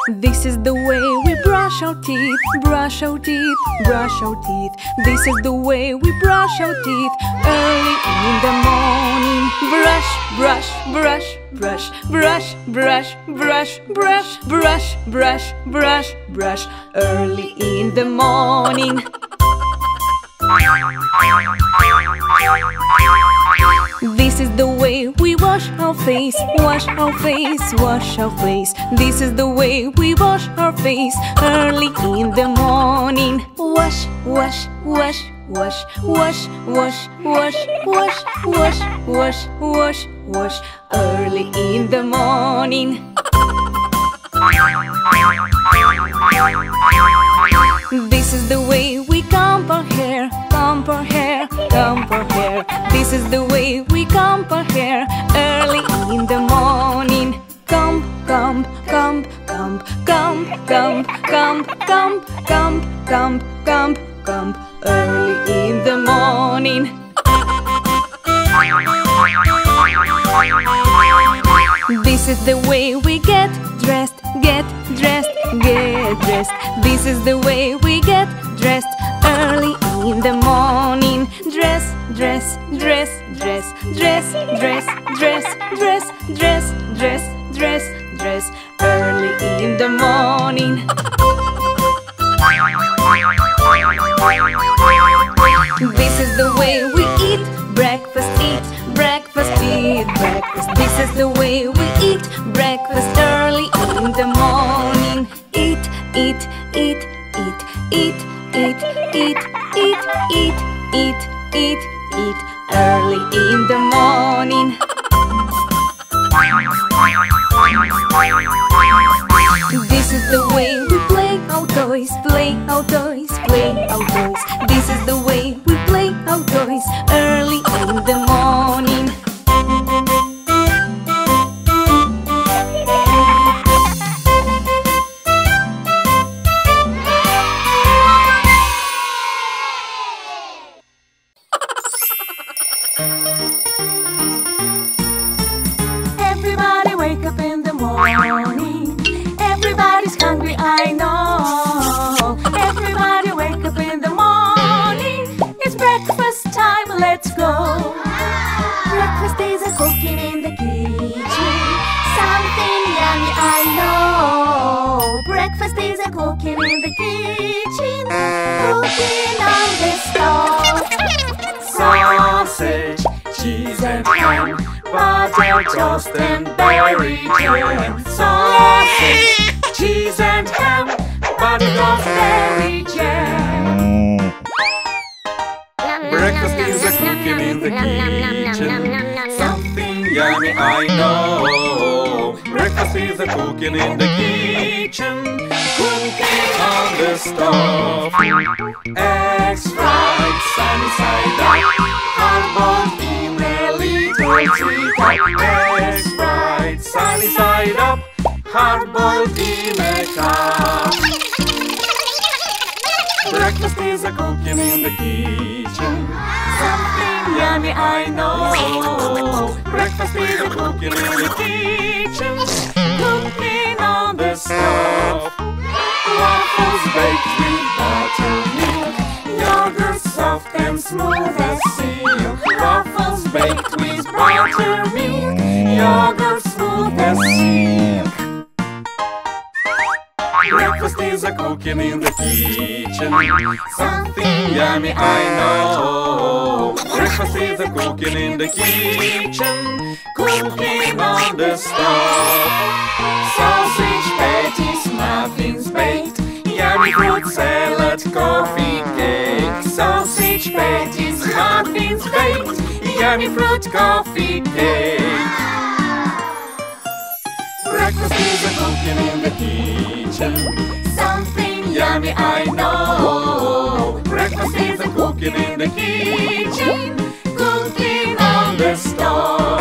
This is the way we brush our teeth, brush our teeth, brush our teeth. This is the way we brush our teeth early in the morning. Brush, brush, brush, brush, brush, brush, brush, brush, brush, brush, brush, brush, early in the morning. This is the way we wash our face, wash our face, wash our face. This is the way we wash our face early in the morning. Wash, wash, wash, wash, wash, wash, wash, wash, wash, wash, wash, wash, early in the morning. This is the way we comb our hair, comb our hair, comb our hair. This is the way we comb our hair early in the morning. Comb, comb, comb, comb, comb, comb, comb, comb, comb, comb, comb, comb, early in the morning. This is the way we get dressed, get dressed, get dressed. This is the way we get dressed early in the morning. Dress, dress, dress, dress, dress, dress, dress, dress, dress, dress, dress, dress, early in the morning. This is the way we eat breakfast, eat breakfast, eat breakfast. This is the way we eat breakfast early in the morning. Eat, eat, eat, eat, eat, eat, eat, eat, eat, eat, eat, eat, early in the morning. This is the way we play our toys, play our toys, play our toys. This is the way we play our toys early in the morning. Everybody wake up in the morning. Everybody's hungry, I know. Everybody wake up in the morning. It's breakfast time, let's go. Breakfast is a cooking in the kitchen. Something yummy, I know. Breakfast is a cooking in the kitchen. Cooking on the stove. Sausage, cheese and ham, butter, toast and berry jam. Sausage, cheese and ham, butter, toast, berry jam. Breakfast is a cooking in the kitchen. Something yummy, I know. Breakfast is a cooking in the kitchen. Cooking on the stove. Eggs fried sunny side up. Hard-boiled in a little teacup. Eggs fried sunny side up. Hard-boiled in a cup. Breakfast is a cooking in the kitchen. Something yummy, I know. Breakfast is a cooking in the kitchen. Cooking on the stove. Waffles baked with buttermilk. Yogurt soft and smooth as silk. Waffles baked with buttermilk. Yogurt smooth as silk. Breakfast is a cooking in the kitchen. Something yummy, I know. Breakfast is a cooking in the kitchen. Cooking on the stove. Sausage patties, muffins baked. Yummy fruit salad, coffee cake. Sausage patties, muffins baked. Yummy fruit coffee cake. Breakfast is a cooking in the kitchen. Something yummy, I know. Breakfast is a cooking in the kitchen. Cooking on the stove.